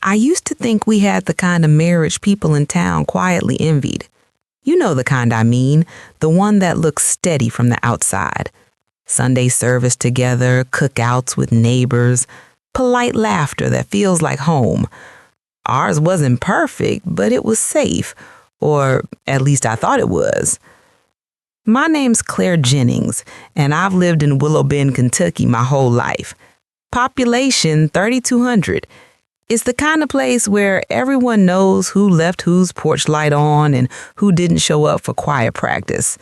I used to think we had the kind of marriage people in town quietly envied. You know the kind I mean, the one that looks steady from the outside. Sunday service together, cookouts with neighbors, polite laughter that feels like home. Ours wasn't perfect, but it was safe, or at least I thought it was. My name's Claire Jennings, and I've lived in Willow Bend, Kentucky my whole life. Population 3,200. It's the kind of place where everyone knows who left whose porch light on and who didn't show up for choir practice.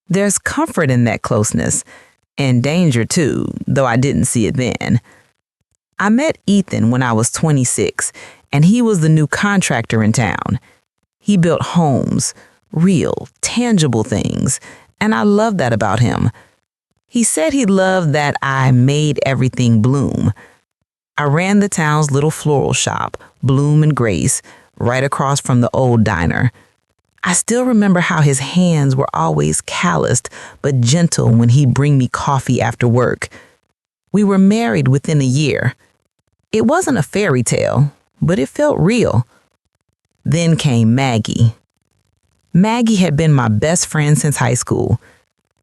There's comfort in that closeness, and danger too, though I didn't see it then. I met Ethan when I was 26, and he was the new contractor in town. He built homes, real, tangible things, and I loved that about him. He said he loved that I made everything bloom. I ran the town's little floral shop, Bloom and Grace, right across from the old diner. I still remember how his hands were always calloused but gentle when he'd bring me coffee after work. We were married within a year. It wasn't a fairy tale, but it felt real. Then came Maggie. Maggie had been my best friend since high school.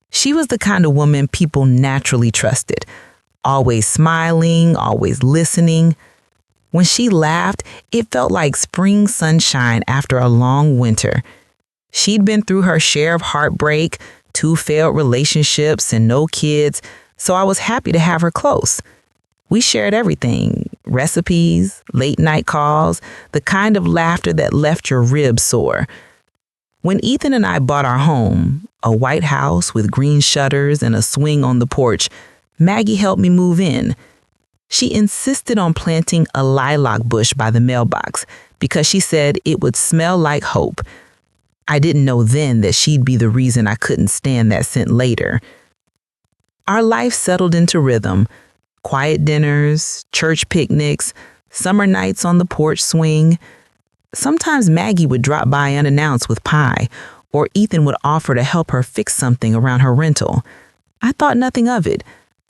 She was the kind of woman people naturally trusted. Always smiling, always listening. When she laughed, it felt like spring sunshine after a long winter. She'd been through her share of heartbreak, 2 failed relationships, and no kids, so I was happy to have her close. We shared everything, recipes, late night calls, the kind of laughter that left your ribs sore. When Ethan and I bought our home, a white house with green shutters and a swing on the porch, Maggie helped me move in. She insisted on planting a lilac bush by the mailbox because she said it would smell like hope. I didn't know then that she'd be the reason I couldn't stand that scent later. Our life settled into rhythm. Quiet dinners, church picnics, summer nights on the porch swing. Sometimes Maggie would drop by unannounced with pie, or Ethan would offer to help her fix something around her rental. I thought nothing of it.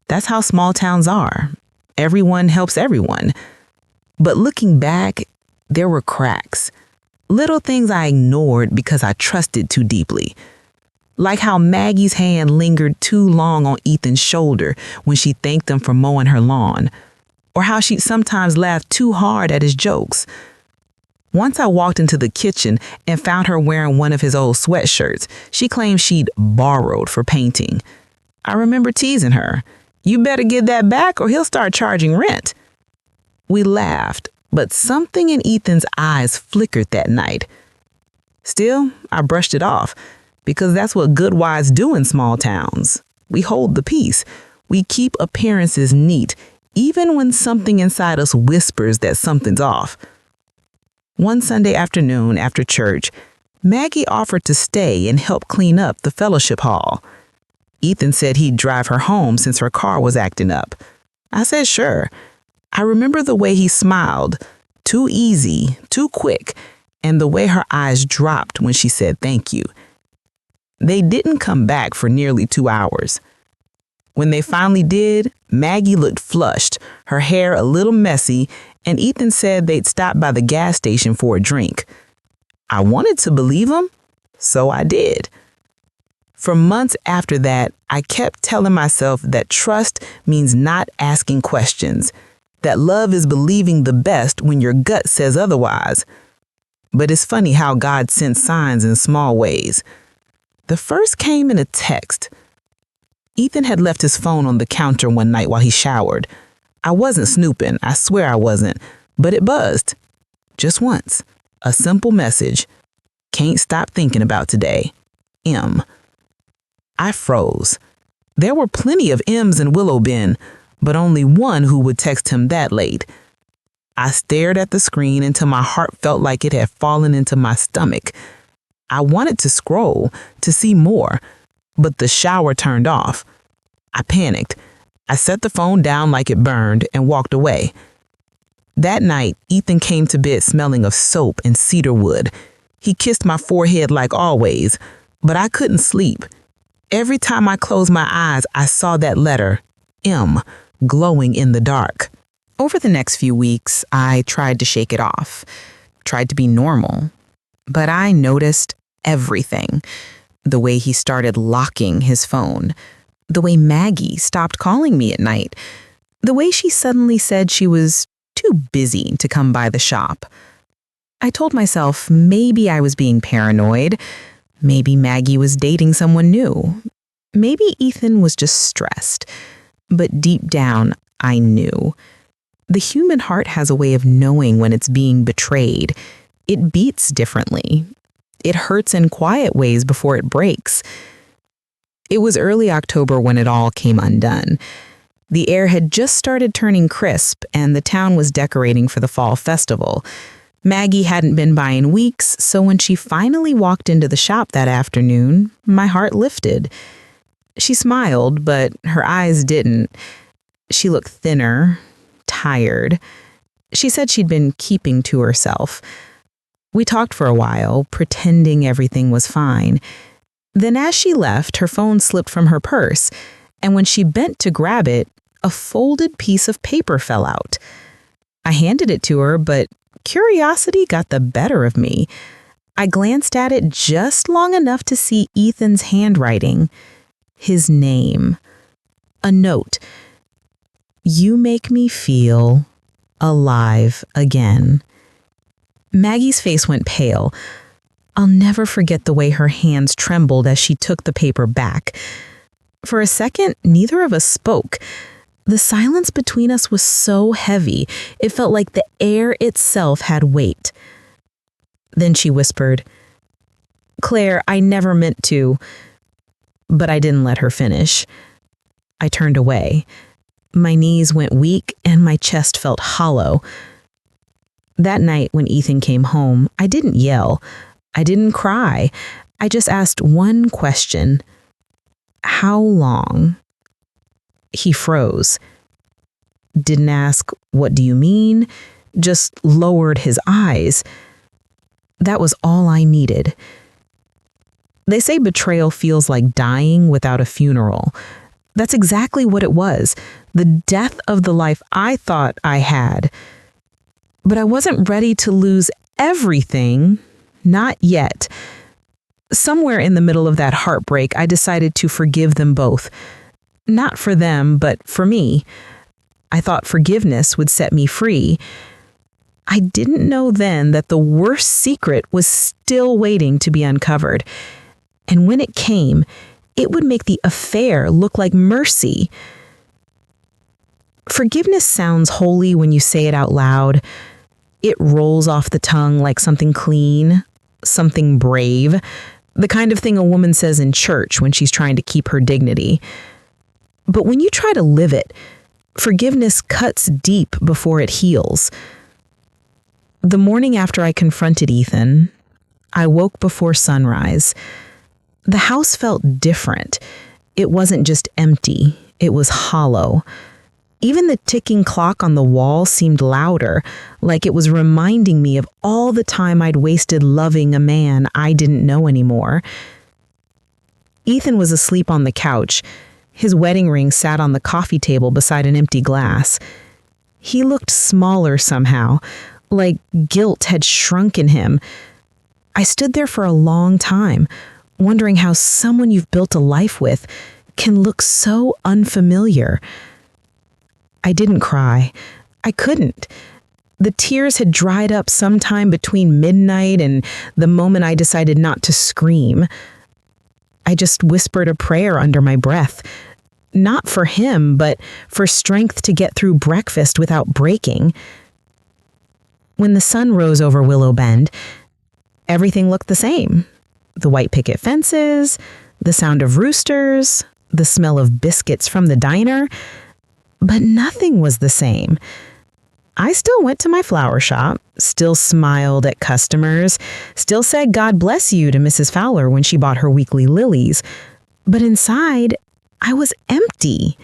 That's how small towns are. Everyone helps everyone. But looking back, there were cracks. Little things I ignored because I trusted too deeply. Like how Maggie's hand lingered too long on Ethan's shoulder when she thanked him for mowing her lawn. Or how she'd sometimes laughed too hard at his jokes. Once I walked into the kitchen and found her wearing one of his old sweatshirts she claimed she'd borrowed for painting. I remember teasing her. "You better get that back or he'll start charging rent." We laughed, but something in Ethan's eyes flickered that night. Still, I brushed it off, because that's what good wives do in small towns. We hold the peace. We keep appearances neat, even when something inside us whispers that something's off. One Sunday afternoon after church, Maggie offered to stay and help clean up the fellowship hall. Ethan said he'd drive her home since her car was acting up. I said sure. I remember the way he smiled, too easy, too quick, and the way her eyes dropped when she said thank you. They didn't come back for nearly 2 hours. When they finally did, Maggie looked flushed, her hair a little messy, and Ethan said they'd stopped by the gas station for a drink. I wanted to believe him, so I did. For months after that, I kept telling myself that trust means not asking questions, that love is believing the best when your gut says otherwise. But it's funny how God sends signs in small ways. The first came in a text. Ethan had left his phone on the counter one night while he showered. I wasn't snooping, I swear I wasn't, but it buzzed. Just once. A simple message. Can't stop thinking about today. M. I froze. There were plenty of M's in Willow Bend, but only one who would text him that late. I stared at the screen until my heart felt like it had fallen into my stomach. I wanted to scroll, to see more, but the shower turned off. I panicked. I set the phone down like it burned and walked away. That night, Ethan came to bed smelling of soap and cedar wood. He kissed my forehead like always, but I couldn't sleep. Every time I closed my eyes, I saw that letter, M, glowing in the dark. Over the next few weeks, I tried to shake it off, tried to be normal, but I noticed everything. The way he started locking his phone, the way Maggie stopped calling me at night, the way she suddenly said she was too busy to come by the shop. I told myself maybe I was being paranoid, maybe Maggie was dating someone new, maybe Ethan was just stressed. But deep down, I knew. The human heart has a way of knowing when it's being betrayed. It beats differently. It hurts in quiet ways before it breaks. It was early October when it all came undone. The air had just started turning crisp, and the town was decorating for the fall festival. Maggie hadn't been by in weeks, so when she finally walked into the shop that afternoon, my heart lifted. She smiled, but her eyes didn't. She looked thinner, tired. She said she'd been keeping to herself. We talked for a while, pretending everything was fine. Then as she left, her phone slipped from her purse, and when she bent to grab it, a folded piece of paper fell out. I handed it to her, but curiosity got the better of me. I glanced at it just long enough to see Ethan's handwriting. His name. A note. You make me feel alive again. Maggie's face went pale. I'll never forget the way her hands trembled as she took the paper back. For a second, neither of us spoke. The silence between us was so heavy, it felt like the air itself had weight. Then she whispered, Claire, I never meant to. But I didn't let her finish. I turned away. My knees went weak and my chest felt hollow. That night when Ethan came home, I didn't yell. I didn't cry. I just asked one question. How long? He froze. Didn't ask, what do you mean? Just lowered his eyes. That was all I needed. They say betrayal feels like dying without a funeral. That's exactly what it was, the death of the life I thought I had. But I wasn't ready to lose everything, not yet. Somewhere in the middle of that heartbreak, I decided to forgive them both. Not for them, but for me. I thought forgiveness would set me free. I didn't know then that the worst secret was still waiting to be uncovered. And when it came, it would make the affair look like mercy. Forgiveness sounds holy when you say it out loud. It rolls off the tongue like something clean, something brave, the kind of thing a woman says in church when she's trying to keep her dignity. But when you try to live it, forgiveness cuts deep before it heals. The morning after I confronted Ethan, I woke before sunrise. The house felt different. It wasn't just empty, it was hollow. Even the ticking clock on the wall seemed louder, like it was reminding me of all the time I'd wasted loving a man I didn't know anymore. Ethan was asleep on the couch. His wedding ring sat on the coffee table beside an empty glass. He looked smaller somehow, like guilt had shrunken him. I stood there for a long time, wondering how someone you've built a life with can look so unfamiliar. I didn't cry. I couldn't. The tears had dried up sometime between midnight and the moment I decided not to scream. I just whispered a prayer under my breath, not for him, but for strength to get through breakfast without breaking. When the sun rose over Willow Bend, everything looked the same. The white picket fences, the sound of roosters, the smell of biscuits from the diner, but nothing was the same. I still went to my flower shop, still smiled at customers, still said God bless you to Mrs. Fowler when she bought her weekly lilies, but inside, I was empty.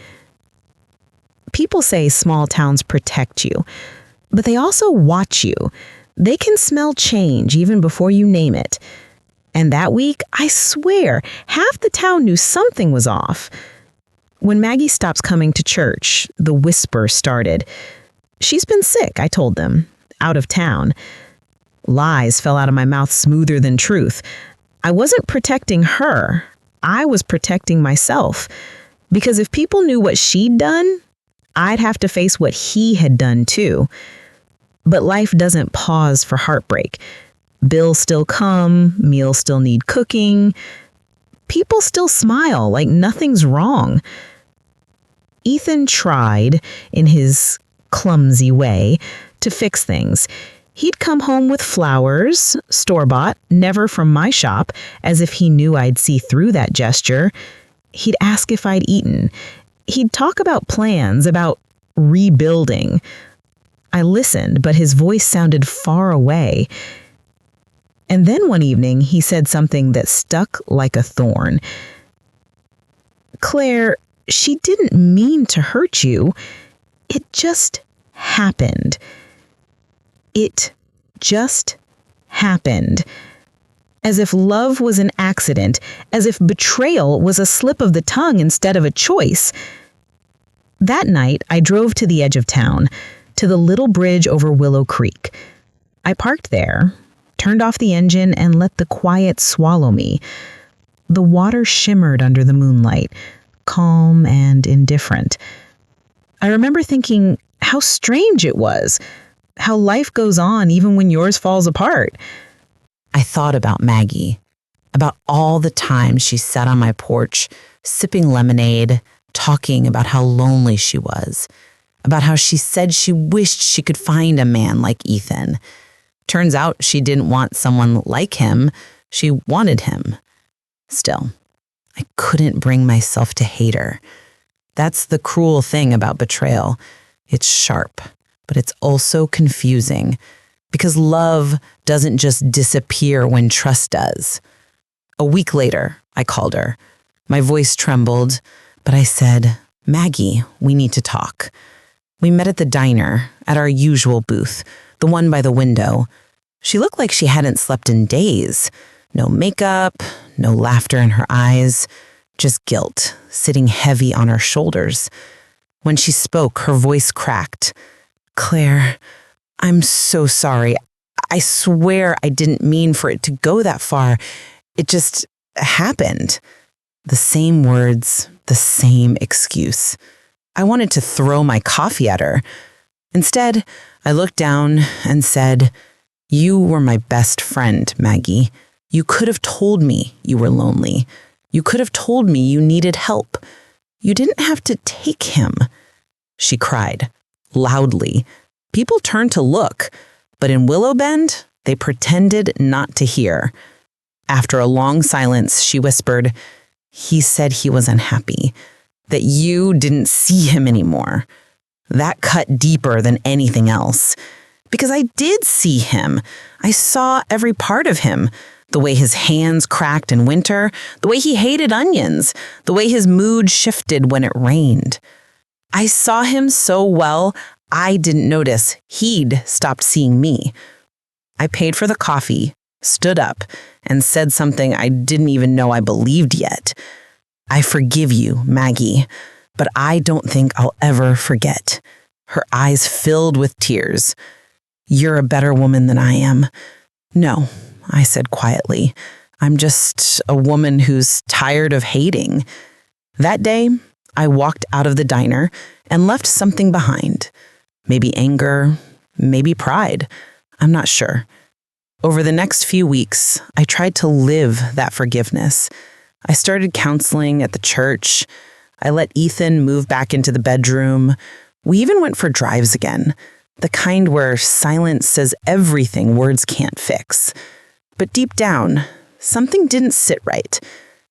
People say small towns protect you, but they also watch you. They can smell change even before you name it. And that week, I swear, half the town knew something was off. When Maggie stops coming to church, the whisper started. She's been sick, I told them, out of town. Lies fell out of my mouth smoother than truth. I wasn't protecting her. I was protecting myself. Because if people knew what she'd done, I'd have to face what he had done too. But life doesn't pause for heartbreak. Bills still come, meals still need cooking. People still smile like nothing's wrong. Ethan tried, in his clumsy way, to fix things. He'd come home with flowers, store-bought, never from my shop, as if he knew I'd see through that gesture. He'd ask if I'd eaten. He'd talk about plans, about rebuilding. I listened, but his voice sounded far away. And then one evening, he said something that stuck like a thorn. "Claire, she didn't mean to hurt you. It just happened. It just happened." As if love was an accident, as if betrayal was a slip of the tongue instead of a choice. That night, I drove to the edge of town, to the little bridge over Willow Creek. I parked there, turned off the engine, and let the quiet swallow me. The water shimmered under the moonlight, calm and indifferent. I remember thinking how strange it was, how life goes on even when yours falls apart. I thought about Maggie, about all the times she sat on my porch, sipping lemonade, talking about how lonely she was, about how she said she wished she could find a man like Ethan. Turns out she didn't want someone like him, she wanted him. Still, I couldn't bring myself to hate her. That's the cruel thing about betrayal. It's sharp, but it's also confusing. Because love doesn't just disappear when trust does. A week later, I called her. My voice trembled, but I said, "Maggie, we need to talk." We met at the diner, at our usual booth, the one by the window. She looked like she hadn't slept in days. No makeup, no laughter in her eyes, just guilt sitting heavy on her shoulders. When she spoke, her voice cracked. "Claire, I'm so sorry. I swear I didn't mean for it to go that far. It just happened." The same words, the same excuse. I wanted to throw my coffee at her. Instead, I looked down and said, "You were my best friend, Maggie. You could have told me you were lonely. You could have told me you needed help. You didn't have to take him." She cried, loudly. People turned to look, but in Willow Bend, they pretended not to hear. After a long silence, she whispered, "He said he was unhappy, that you didn't see him anymore." That cut deeper than anything else. Because I did see him. I saw every part of him. The way his hands cracked in winter, the way he hated onions, the way his mood shifted when it rained. I saw him so well, I didn't notice he'd stopped seeing me. I paid for the coffee, stood up, and said something I didn't even know I believed yet. "I forgive you, Maggie, but I don't think I'll ever forget." Her eyes filled with tears. "You're a better woman than I am." "No," I said quietly. "I'm just a woman who's tired of hating." That day, I walked out of the diner and left something behind. Maybe anger, maybe pride. I'm not sure. Over the next few weeks, I tried to live that forgiveness. I started counseling at the church. I let Ethan move back into the bedroom. We even went for drives again, the kind where silence says everything words can't fix. But deep down, something didn't sit right.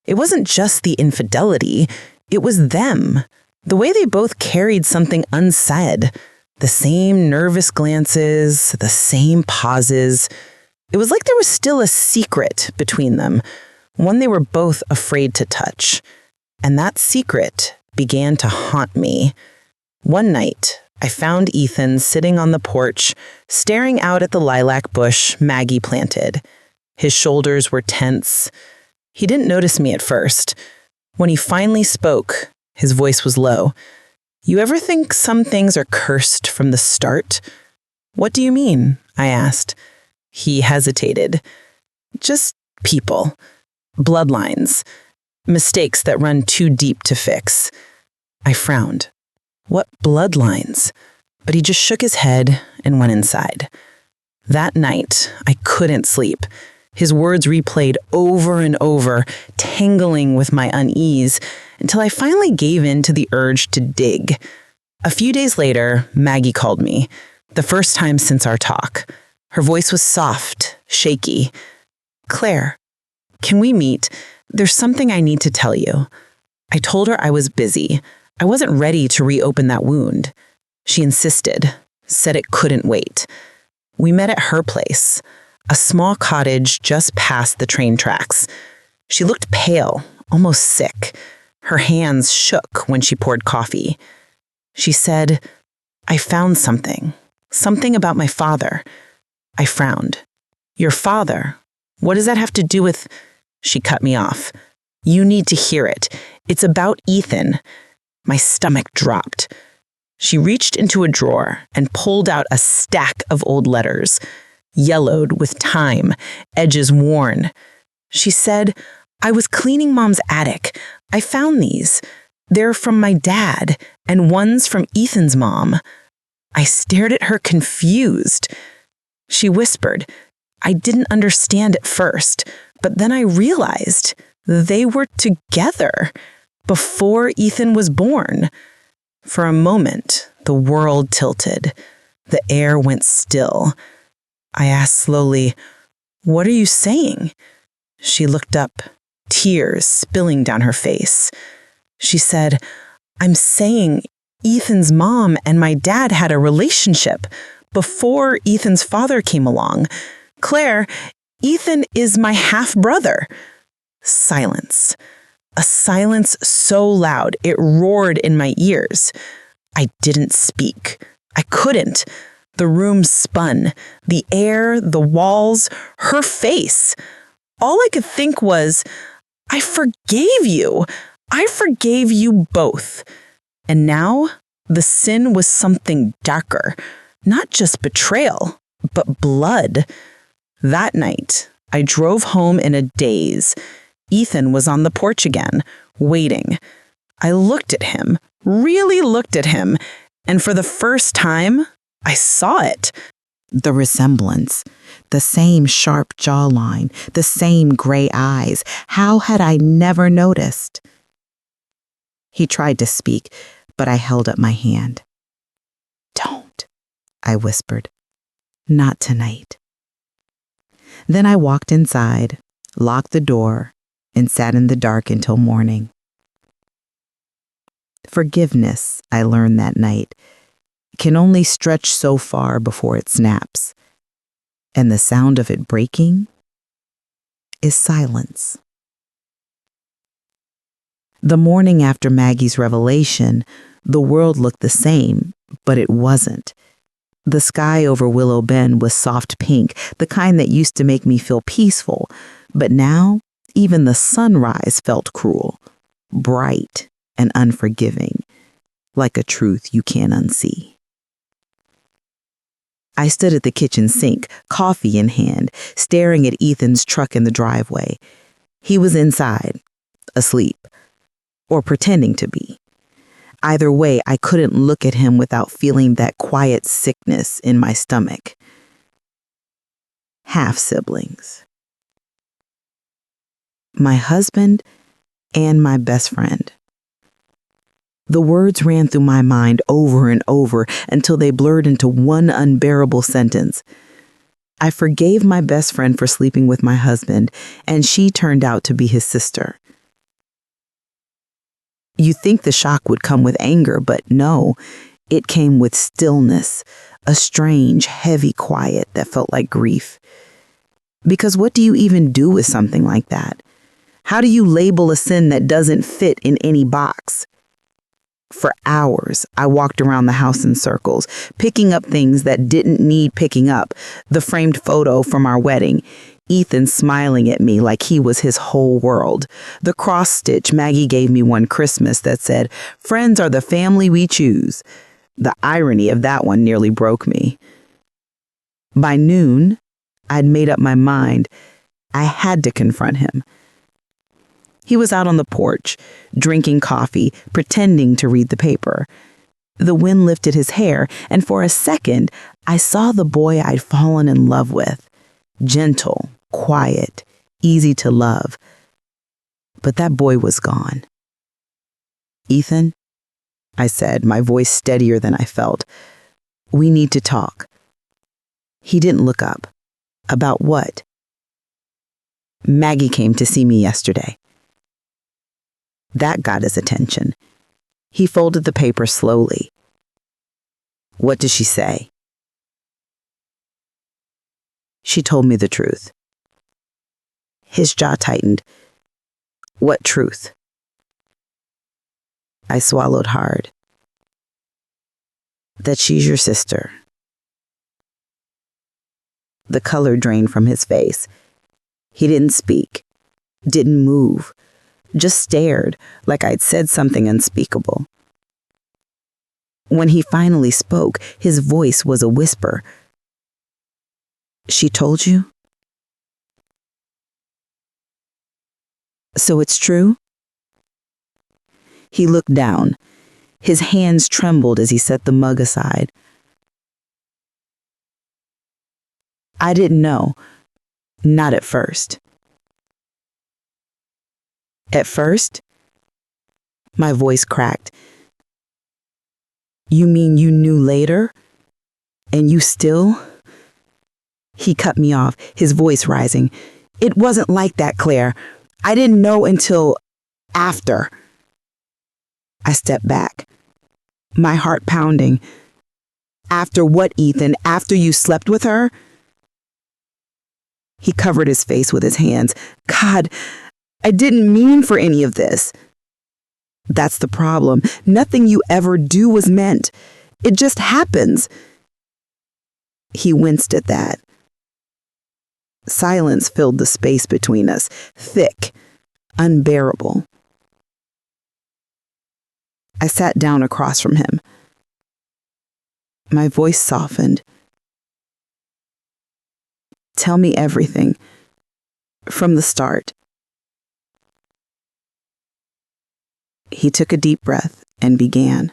It wasn't just the infidelity, it was them. The way they both carried something unsaid. The same nervous glances, the same pauses. It was like there was still a secret between them, one they were both afraid to touch. And that secret began to haunt me. One night, I found Ethan sitting on the porch, staring out at the lilac bush Maggie planted. His shoulders were tense. He didn't notice me at first. When he finally spoke, his voice was low. You ever think some things are cursed from the start? What do you mean? I asked. He hesitated. Just people. Bloodlines. Mistakes that run too deep to fix. I frowned. What bloodlines? But he just shook his head and went inside. That night, I couldn't sleep. His words replayed over and over, tangling with my unease, until I finally gave in to the urge to dig. A few days later, Maggie called me, the first time since our talk. Her voice was soft, shaky. "Claire, can we meet? There's something I need to tell you." I told her I was busy. I wasn't ready to reopen that wound. She insisted, said it couldn't wait. We met at her place, a small cottage just past the train tracks. She looked pale, almost sick. Her hands shook when she poured coffee. She said, "I found something about my father." I frowned. "Your father? What does that have to do with—" She cut me off. "You need to hear it. It's about Ethan." My stomach dropped. She reached into a drawer and pulled out a stack of old letters, yellowed with time, edges worn. She said, "I was cleaning Mom's attic. I found these. They're from my dad, and one's from Ethan's mom." I stared at her confused. She whispered, "I didn't understand at first, but then I realized they were together before Ethan was born." For a moment, the world tilted. The air went still. I asked slowly, "What are you saying?" She looked up, tears spilling down her face. She said, "I'm saying Ethan's mom and my dad had a relationship before Ethan's father came along. Claire, Ethan is my half-brother." Silence. A silence so loud it roared in my ears. I didn't speak. I couldn't. The room spun. The air, the walls, her face. All I could think was, "I forgave you. I forgave you both." And now, the sin was something darker. Not just betrayal, but blood. That night, I drove home in a daze. Ethan was on the porch again, waiting. I looked at him, really looked at him, and for the first time, I saw it. The resemblance, the same sharp jawline, the same gray eyes. How had I never noticed? He tried to speak, but I held up my hand. "Don't," I whispered. "Not tonight." Then I walked inside, locked the door, and sat in the dark until morning. Forgiveness, I learned that night, can only stretch so far before it snaps, and the sound of it breaking is silence. The morning after Maggie's revelation, the world looked the same, but it wasn't. The sky over Willow Bend was soft pink, the kind that used to make me feel peaceful, but now even the sunrise felt cruel, bright and unforgiving, like a truth you can't unsee. I stood at the kitchen sink, coffee in hand, staring at Ethan's truck in the driveway. He was inside, asleep, or pretending to be. Either way, I couldn't look at him without feeling that quiet sickness in my stomach. Half-siblings. My husband and my best friend. The words ran through my mind over and over until they blurred into one unbearable sentence. I forgave my best friend for sleeping with my husband, and she turned out to be his sister. You think the shock would come with anger, but no, it came with stillness, a strange, heavy quiet that felt like grief. Because what do you even do with something like that? How do you label a sin that doesn't fit in any box? For hours, I walked around the house in circles, picking up things that didn't need picking up, the framed photo from our wedding, Ethan smiling at me like he was his whole world. The cross-stitch Maggie gave me one Christmas that said, "Friends are the family we choose." The irony of that one nearly broke me. By noon, I'd made up my mind. I had to confront him. He was out on the porch, drinking coffee, pretending to read the paper. The wind lifted his hair, and for a second, I saw the boy I'd fallen in love with. Gentle, quiet, easy to love. But that boy was gone. "Ethan," I said, my voice steadier than I felt, "we need to talk." He didn't look up. "About what?" "Maggie came to see me yesterday." That got his attention. He folded the paper slowly. "What did she say?" "She told me the truth." His jaw tightened. "What truth?" I swallowed hard. "That she's your sister." The color drained from his face. He didn't speak, didn't move, just stared like I'd said something unspeakable. When he finally spoke, his voice was a whisper. "She told you? So it's true?" He looked down. His hands trembled as he set the mug aside. "I didn't know. Not at first." "At first?" My voice cracked. "You mean you knew later? And you still?" He cut me off, his voice rising. "It wasn't like that, Claire. I didn't know until after." I stepped back, my heart pounding. "After what, Ethan? After you slept with her?" He covered his face with his hands. "God, I didn't mean for any of this." "That's the problem. Nothing you ever do was meant. It just happens." He winced at that. Silence filled the space between us, thick, unbearable. I sat down across from him. My voice softened. "Tell me everything, from the start." He took a deep breath and began.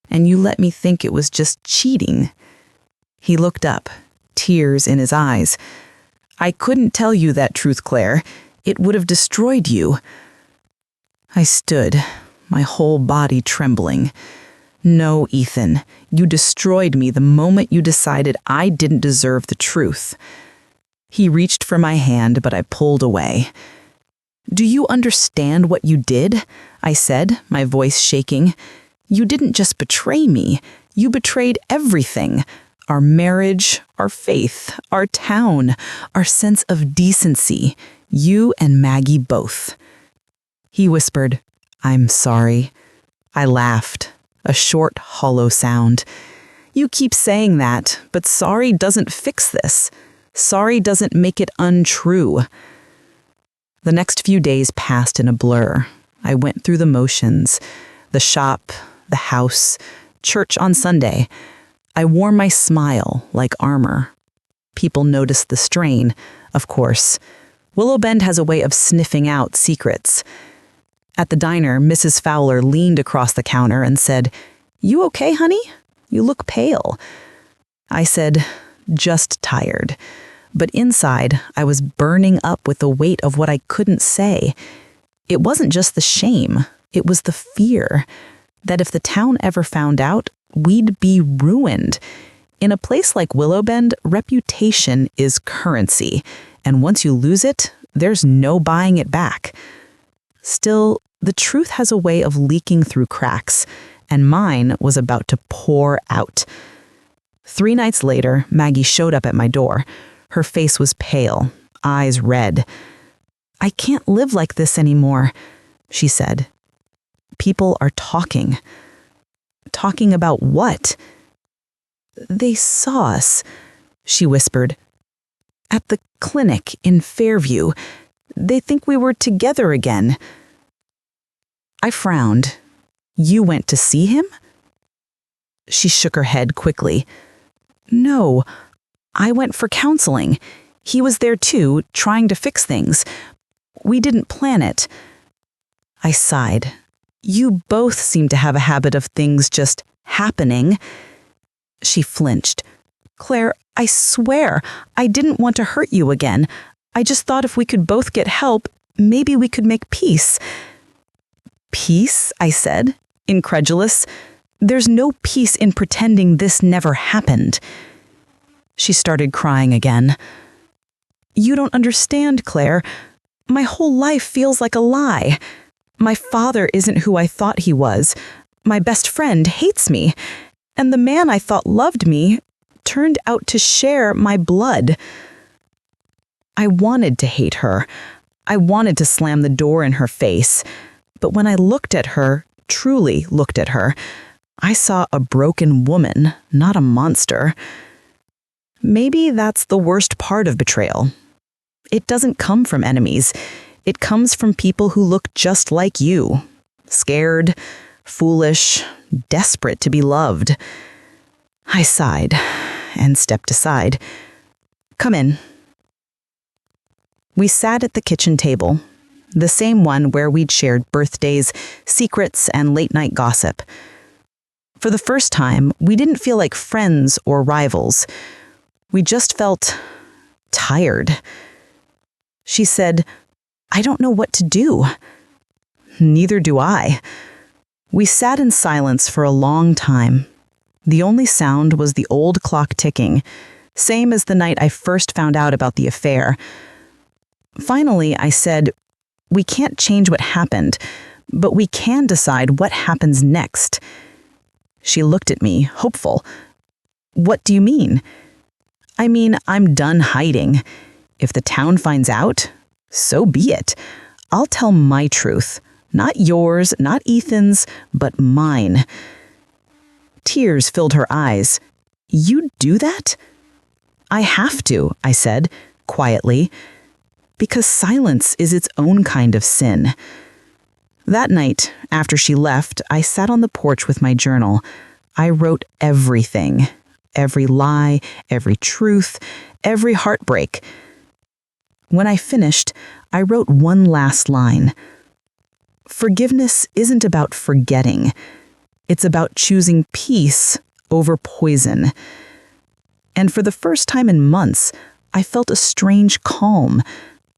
"And you let me think it was just cheating." He looked up, tears in his eyes. "I couldn't tell you that truth, Claire. It would have destroyed you." I stood, my whole body trembling. "No, Ethan, you destroyed me the moment you decided I didn't deserve the truth." He reached for my hand, but I pulled away. "Do you understand what you did?" I said, my voice shaking. "You didn't just betray me. You betrayed everything. Our marriage, our faith, our town, our sense of decency. You and Maggie both." He whispered, "I'm sorry." I laughed, a short, hollow sound. "You keep saying that, but sorry doesn't fix this. Sorry doesn't make it untrue." The next few days passed in a blur. I went through the motions, the shop, the house, church on Sunday. I wore my smile like armor. People noticed the strain, of course. Willow Bend has a way of sniffing out secrets. At the diner, Mrs. Fowler leaned across the counter and said, "You okay, honey? You look pale." I said, "Just tired." But inside, I was burning up with the weight of what I couldn't say. It wasn't just the shame, it was the fear that if the town ever found out, we'd be ruined. In a place like Willow Bend, reputation is currency, and once you lose it, there's no buying it back. Still, the truth has a way of leaking through cracks, and mine was about to pour out. 3 nights later, Maggie showed up at my door. Her face was pale, eyes red. I can't live like this anymore, she said. People are talking. Talking about what? They saw us, she whispered. At the clinic in Fairview. They think we were together again. I frowned. You went to see him? She shook her head quickly. No, I went for counseling. He was there too, trying to fix things. We didn't plan it. I sighed. You both seem to have a habit of things just happening. She flinched. Claire, I swear, I didn't want to hurt you again. I just thought if we could both get help, maybe we could make peace. Peace? I said, incredulous. There's no peace in pretending this never happened. She started crying again. You don't understand, Claire. My whole life feels like a lie. My father isn't who I thought he was. My best friend hates me. And the man I thought loved me turned out to share my blood. I wanted to hate her. I wanted to slam the door in her face. But when I looked at her, truly looked at her, I saw a broken woman, not a monster. Maybe that's the worst part of betrayal. It doesn't come from enemies. It comes from people who look just like you. Scared, foolish, desperate to be loved. I sighed and stepped aside. Come in. We sat at the kitchen table, the same one where we'd shared birthdays, secrets, and late-night gossip. For the first time, we didn't feel like friends or rivals. We just felt tired. She said, I don't know what to do. Neither do I. We sat in silence for a long time. The only sound was the old clock ticking, same as the night I first found out about the affair. Finally, I said, we can't change what happened, but we can decide what happens next. She looked at me, hopeful. What do you mean? I mean, I'm done hiding. If the town finds out, so be it. I'll tell my truth. Not yours, not Ethan's, but mine. Tears filled her eyes. You do that? I have to, I said, quietly, because silence is its own kind of sin. That night, after she left, I sat on the porch with my journal. I wrote everything. Every lie, every truth, every heartbreak. When I finished, I wrote one last line. Forgiveness isn't about forgetting. It's about choosing peace over poison. And for the first time in months, I felt a strange calm,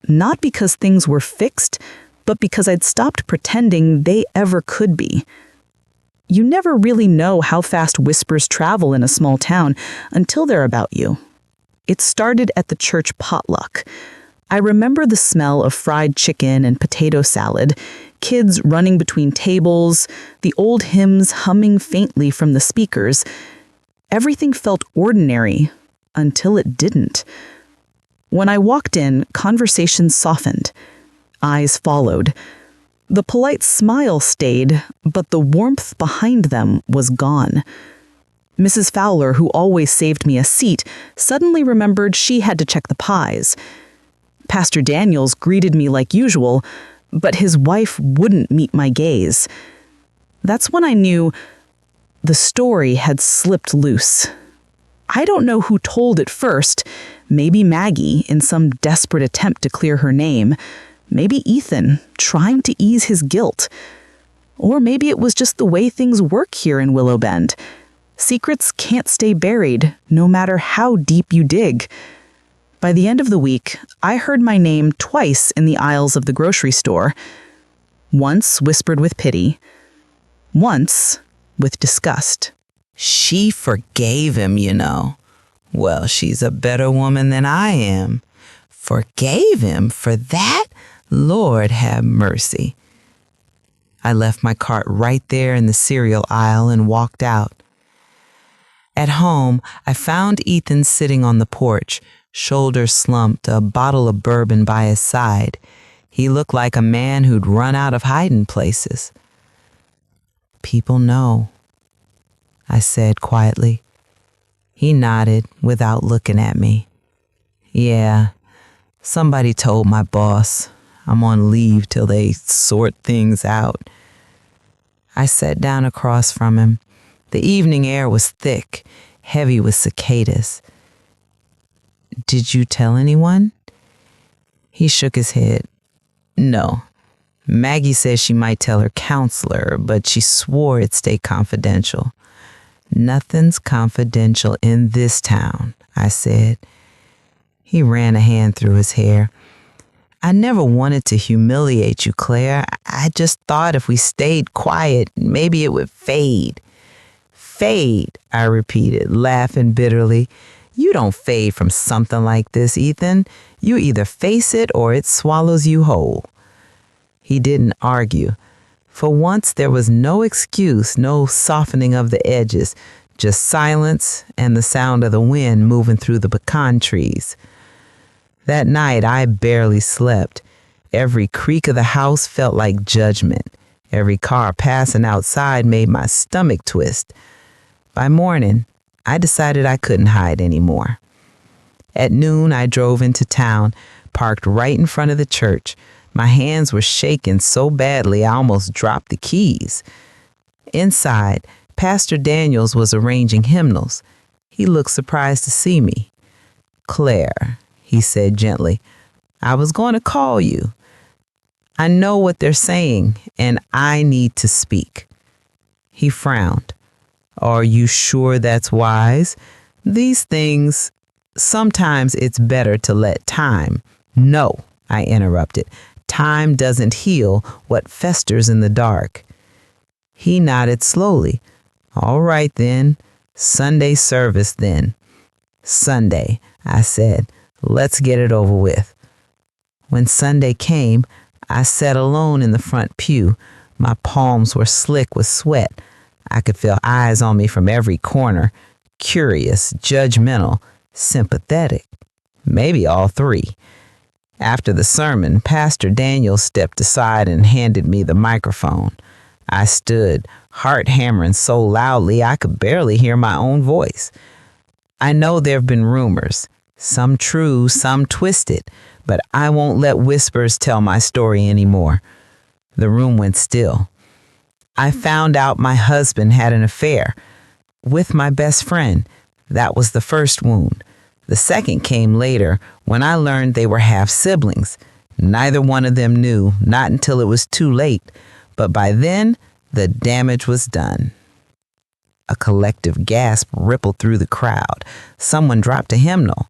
not because things were fixed, but because I'd stopped pretending they ever could be. You never really know how fast whispers travel in a small town until they're about you. It started at the church potluck. I remember the smell of fried chicken and potato salad, kids running between tables, the old hymns humming faintly from the speakers. Everything felt ordinary until it didn't. When I walked in, conversation softened. Eyes followed. The polite smile stayed, but the warmth behind them was gone. Mrs. Fowler, who always saved me a seat, suddenly remembered she had to check the pies. Pastor Daniels greeted me like usual, but his wife wouldn't meet my gaze. That's when I knew the story had slipped loose. I don't know who told it first. Maybe Maggie, in some desperate attempt to clear her name. Maybe Ethan, trying to ease his guilt. Or maybe it was just the way things work here in Willow Bend. Secrets can't stay buried, no matter how deep you dig. By the end of the week, I heard my name twice in the aisles of the grocery store. Once whispered with pity. Once with disgust. She forgave him, you know. Well, she's a better woman than I am. Forgave him for that? Lord have mercy. I left my cart right there in the cereal aisle and walked out. At home, I found Ethan sitting on the porch, shoulders slumped, a bottle of bourbon by his side. He looked like a man who'd run out of hiding places. People know, I said quietly. He nodded without looking at me. Yeah, somebody told my boss. I'm on leave till they sort things out. I sat down across from him. The evening air was thick, heavy with cicadas. Did you tell anyone? He shook his head. No. Maggie says she might tell her counselor, but she swore it'd stay confidential. Nothing's confidential in this town, I said. He ran a hand through his hair. I never wanted to humiliate you, Claire. I just thought if we stayed quiet, maybe it would fade. Fade, I repeated, laughing bitterly. You don't fade from something like this, Ethan. You either face it or it swallows you whole. He didn't argue. For once, there was no excuse, no softening of the edges, just silence and the sound of the wind moving through the pecan trees. That night, I barely slept. Every creak of the house felt like judgment. Every car passing outside made my stomach twist. By morning, I decided I couldn't hide anymore. At noon, I drove into town, parked right in front of the church. My hands were shaking so badly I almost dropped the keys. Inside, Pastor Daniels was arranging hymnals. He looked surprised to see me. Claire, he said gently, I was going to call you. I know what they're saying, and I need to speak. He frowned. Are you sure that's wise? These things, sometimes it's better to let time. No, I interrupted. Time doesn't heal what festers in the dark. He nodded slowly. All right then. Sunday service then. Sunday, I said. Let's get it over with. When Sunday came, I sat alone in the front pew. My palms were slick with sweat. I could feel eyes on me from every corner, curious, judgmental, sympathetic, maybe all three. After the sermon, Pastor Daniel stepped aside and handed me the microphone. I stood, heart hammering so loudly I could barely hear my own voice. I know there have been rumors, some true, some twisted, but I won't let whispers tell my story anymore. The room went still. I found out my husband had an affair with my best friend. That was the first wound. The second came later when I learned they were half siblings. Neither one of them knew, not until it was too late. But by then, the damage was done. A collective gasp rippled through the crowd. Someone dropped a hymnal.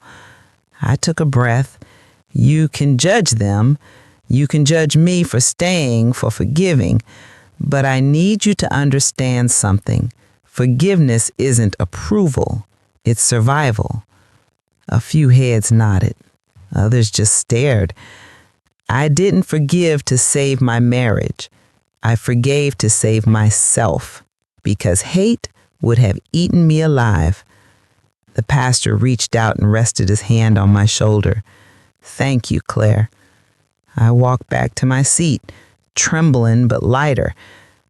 I took a breath. You can judge them. You can judge me for staying, for forgiving. But I need you to understand something. Forgiveness isn't approval. It's survival. A few heads nodded. Others just stared. I didn't forgive to save my marriage. I forgave to save myself, because hate would have eaten me alive. The pastor reached out and rested his hand on my shoulder. Thank you, Claire. I walked back to my seat, trembling but lighter.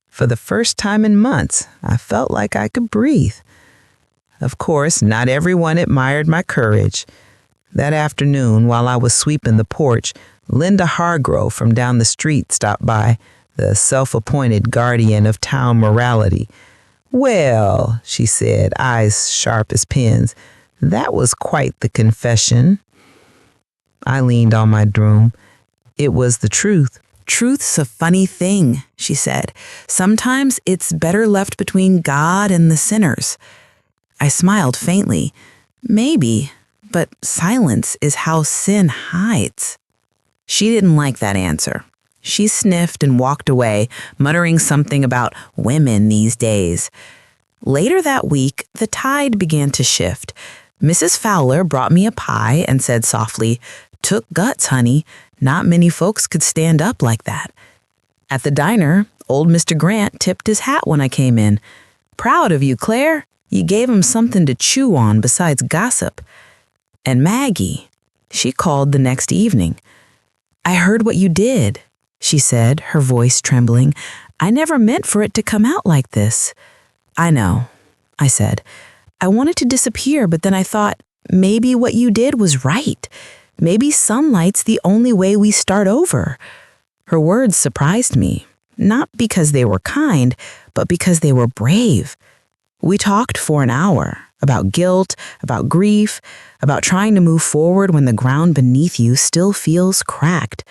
For the first time in months, I felt like I could breathe. Of course, not everyone admired my courage. That afternoon, while I was sweeping the porch, Linda Hargrove from down the street stopped by, the self-appointed guardian of town morality. Well, she said, eyes sharp as pins, that was quite the confession. I leaned on my broom. It was the truth. Truth's a funny thing, she said. Sometimes it's better left between God and the sinners. I smiled faintly. Maybe, but silence is how sin hides. She didn't like that answer. She sniffed and walked away, muttering something about women these days. Later that week, the tide began to shift. Mrs. Fowler brought me a pie and said softly, "Took guts, honey. Not many folks could stand up like that." At the diner, old Mr. Grant tipped his hat when I came in. "Proud of you, Claire. You gave him something to chew on besides gossip." And Maggie, she called the next evening. I heard what you did, she said, her voice trembling. I never meant for it to come out like this. I know, I said. I wanted to disappear, but then I thought, maybe what you did was right. Maybe sunlight's the only way we start over. Her words surprised me, not because they were kind, but because they were brave. We talked for an hour about guilt, about grief, about trying to move forward when the ground beneath you still feels cracked.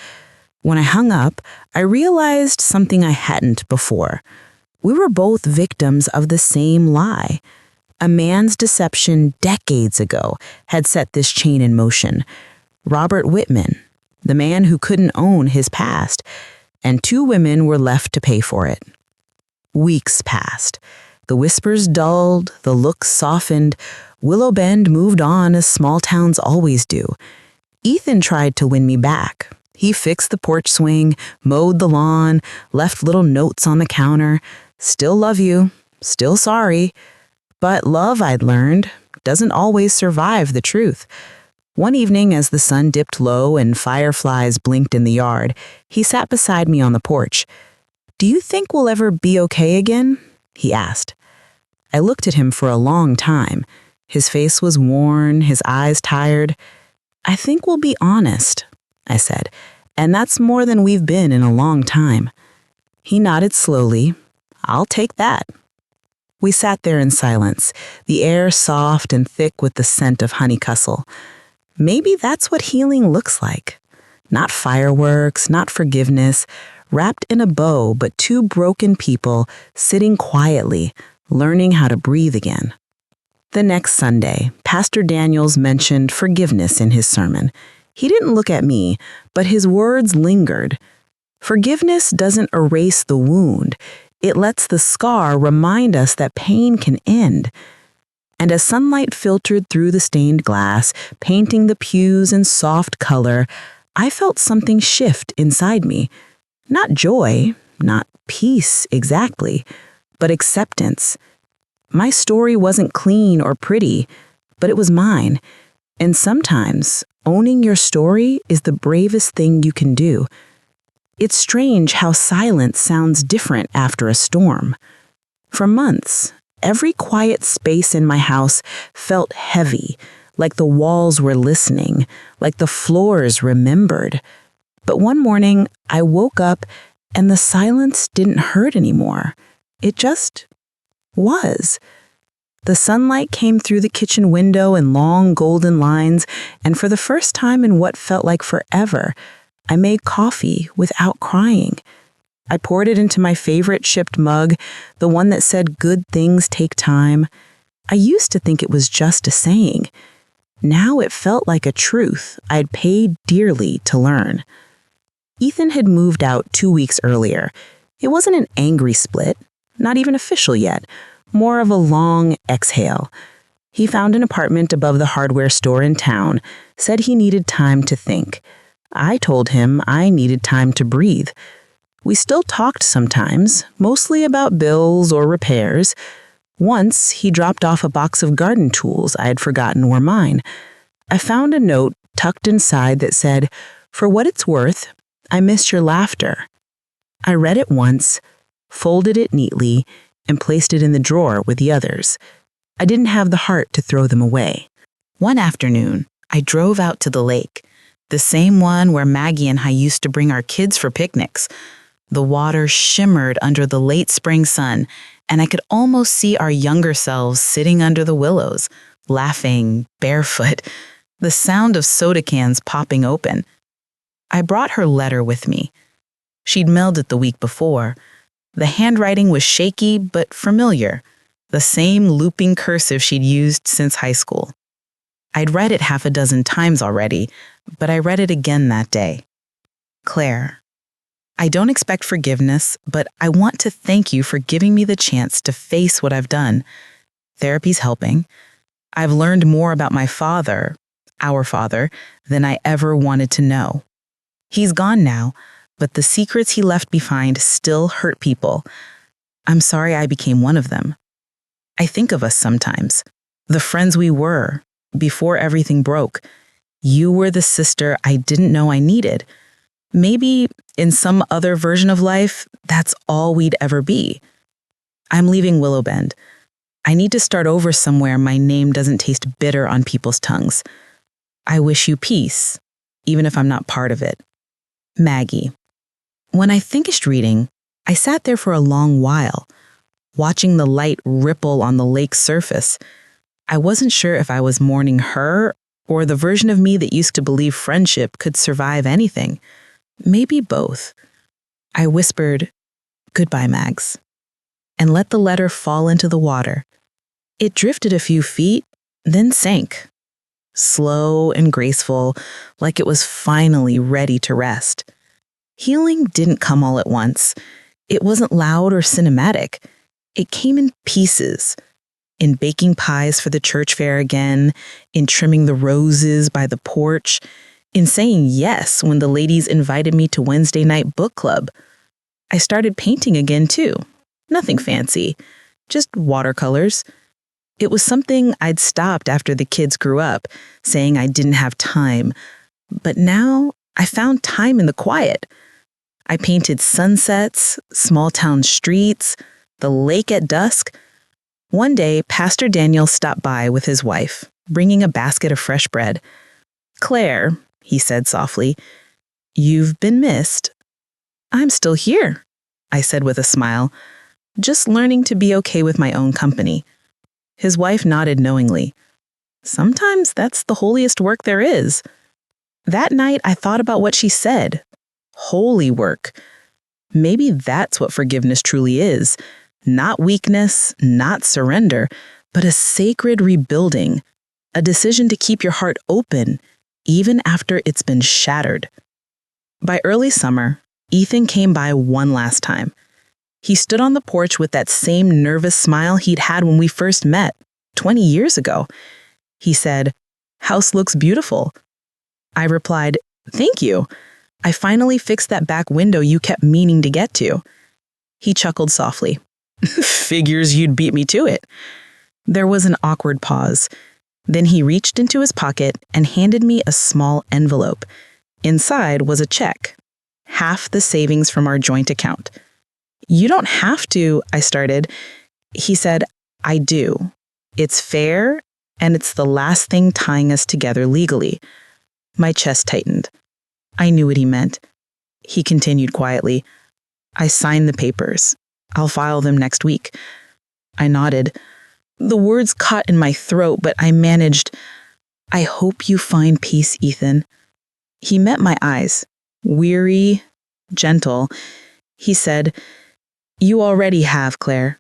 When I hung up, I realized something I hadn't before. We were both victims of the same lie. A man's deception decades ago had set this chain in motion. Robert Whitman, the man who couldn't own his past, and 2 women were left to pay for it. Weeks passed. The whispers dulled, the looks softened. Willow Bend moved on as small towns always do. Ethan tried to win me back. He fixed the porch swing, mowed the lawn, left little notes on the counter. Still love you, still sorry. But love, I'd learned, doesn't always survive the truth. One evening, as the sun dipped low and fireflies blinked in the yard, he sat beside me on the porch. "Do you think we'll ever be okay again?" he asked. I looked at him for a long time. His face was worn, his eyes tired. "I think we'll be honest," I said, "and that's more than we've been in a long time." He nodded slowly. "I'll take that." We sat there in silence, the air soft and thick with the scent of honeycustle. Maybe that's what healing looks like. Not fireworks, not forgiveness, wrapped in a bow, but 2 broken people sitting quietly, learning how to breathe again. The next Sunday, Pastor Daniels mentioned forgiveness in his sermon. He didn't look at me, but his words lingered. Forgiveness doesn't erase the wound. It lets the scar remind us that pain can end. And as sunlight filtered through the stained glass, painting the pews in soft color, I felt something shift inside me. Not joy, not peace exactly, but acceptance. My story wasn't clean or pretty, but it was mine. And sometimes owning your story is the bravest thing you can do. It's strange how silence sounds different after a storm. For months, every quiet space in my house felt heavy, like the walls were listening, like the floors remembered. But one morning, I woke up and the silence didn't hurt anymore. It just was. The sunlight came through the kitchen window in long golden lines, and for the first time in what felt like forever, I made coffee without crying. I poured it into my favorite chipped mug, the one that said good things take time. I used to think it was just a saying. Now it felt like a truth I'd paid dearly to learn. Ethan had moved out 2 weeks earlier. It wasn't an angry split, not even official yet, more of a long exhale. He found an apartment above the hardware store in town, said he needed time to think. I told him I needed time to breathe. We still talked sometimes, mostly about bills or repairs. Once, he dropped off a box of garden tools I had forgotten were mine. I found a note tucked inside that said, "For what it's worth, I miss your laughter." I read it once, folded it neatly, and placed it in the drawer with the others. I didn't have the heart to throw them away. One afternoon, I drove out to the lake, the same one where Maggie and I used to bring our kids for picnics. The water shimmered under the late spring sun, and I could almost see our younger selves sitting under the willows, laughing, barefoot, the sound of soda cans popping open. I brought her letter with me. She'd mailed it the week before. The handwriting was shaky but familiar, the same looping cursive she'd used since high school. I'd read it half a dozen times already, but I read it again that day. Claire, I don't expect forgiveness, but I want to thank you for giving me the chance to face what I've done. Therapy's helping. I've learned more about my father, our father, than I ever wanted to know. He's gone now, but the secrets he left behind still hurt people. I'm sorry I became one of them. I think of us sometimes, the friends we were, before everything broke. You were the sister I didn't know I needed. Maybe in some other version of life, that's all we'd ever be. I'm leaving Willowbend. I need to start over somewhere my name doesn't taste bitter on people's tongues. I wish you peace, even if I'm not part of it. Maggie. When I finished reading, I sat there for a long while, watching the light ripple on the lake's surface. I wasn't sure if I was mourning her or the version of me that used to believe friendship could survive anything. Maybe both. I whispered, "Goodbye, Mags," and let the letter fall into the water. It drifted a few feet, then sank, slow and graceful, like it was finally ready to rest. Healing didn't come all at once. It wasn't loud or cinematic. It came in pieces, in baking pies for the church fair again, in trimming the roses by the porch, in saying yes when the ladies invited me to Wednesday night book club. I started painting again, too. Nothing fancy, just watercolors. It was something I'd stopped after the kids grew up, saying I didn't have time. But now I found time in the quiet. I painted sunsets, small town streets, the lake at dusk. One day, Pastor Daniel stopped by with his wife, bringing a basket of fresh bread. "Claire," he said softly, "you've been missed." "I'm still here," I said with a smile, just learning to be okay with my own company. His wife nodded knowingly. Sometimes that's the holiest work there is. That night, I thought about what she said. Holy work. Maybe that's what forgiveness truly is. Not weakness, not surrender, but a sacred rebuilding, a decision to keep your heart open, even after it's been shattered. By early summer, Ethan came by one last time. He stood on the porch with that same nervous smile he'd had when we first met, 20 years ago. He said, "House looks beautiful." I replied, "Thank you. I finally fixed that back window you kept meaning to get to." He chuckled softly. "Figures you'd beat me to it." There was an awkward pause. Then he reached into his pocket and handed me a small envelope. Inside was a check, half the savings from our joint account. "You don't have to," I started. He said, "I do. It's fair, and it's the last thing tying us together legally." My chest tightened. I knew what he meant. He continued quietly, "I signed the papers. I'll file them next week." I nodded. The words caught in my throat, but I managed, "I hope you find peace, Ethan." He met my eyes, weary, gentle. He said, "You already have, Claire.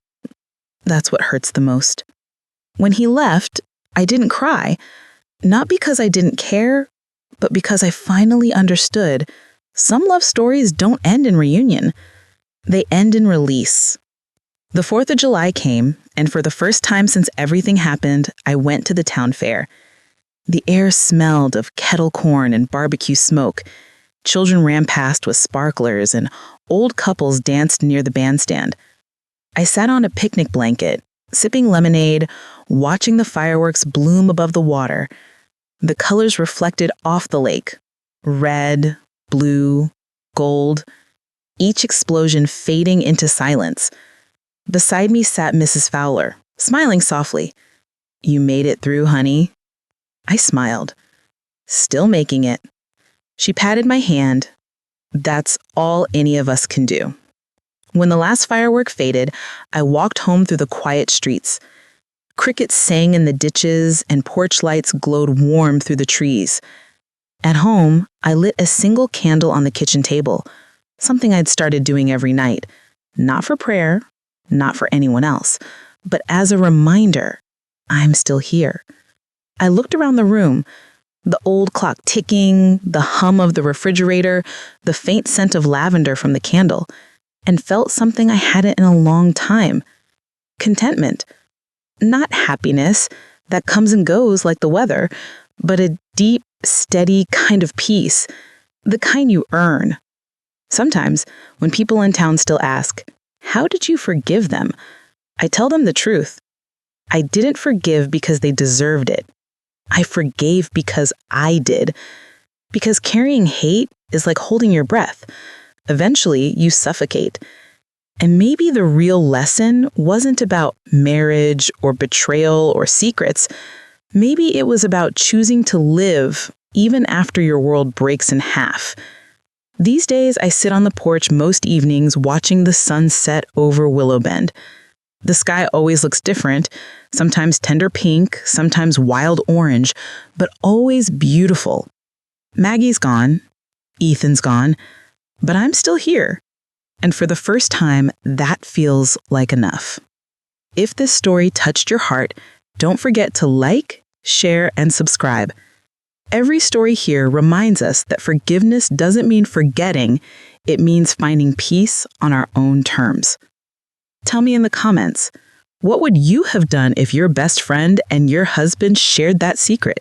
That's what hurts the most." When he left, I didn't cry, not because I didn't care, but because I finally understood some love stories don't end in reunion. They end in release. The 4th of July came, and for the first time since everything happened, I went to the town fair. The air smelled of kettle corn and barbecue smoke. Children ran past with sparklers, and old couples danced near the bandstand. I sat on a picnic blanket, sipping lemonade, watching the fireworks bloom above the water. The colors reflected off the lake, red, blue, gold, each explosion fading into silence. Beside me sat Mrs. Fowler, smiling softly. "You made it through, honey." I smiled. "Still making it." She patted my hand. That's all any of us can do. When the last firework faded, I walked home through the quiet streets. Crickets sang in the ditches and porch lights glowed warm through the trees. At home, I lit a single candle on the kitchen table, something I'd started doing every night, not for prayer, not for anyone else, but as a reminder, I'm still here. I looked around the room, the old clock ticking, the hum of the refrigerator, the faint scent of lavender from the candle, and felt something I hadn't in a long time. Contentment. Not happiness that comes and goes like the weather, but a deep, steady kind of peace, the kind you earn. Sometimes, when people in town still ask, "How did you forgive them?" I tell them the truth. I didn't forgive because they deserved it. I forgave because I did. Because carrying hate is like holding your breath. Eventually, you suffocate. And maybe the real lesson wasn't about marriage or betrayal or secrets. Maybe it was about choosing to live even after your world breaks in half. These days, I sit on the porch most evenings watching the sun set over Willow Bend. The sky always looks different, sometimes tender pink, sometimes wild orange, but always beautiful. Maggie's gone, Ethan's gone, but I'm still here. And for the first time, that feels like enough. If this story touched your heart, don't forget to like, share, and subscribe. Every story here reminds us that forgiveness doesn't mean forgetting, it means finding peace on our own terms. Tell me in the comments, what would you have done if your best friend and your husband shared that secret?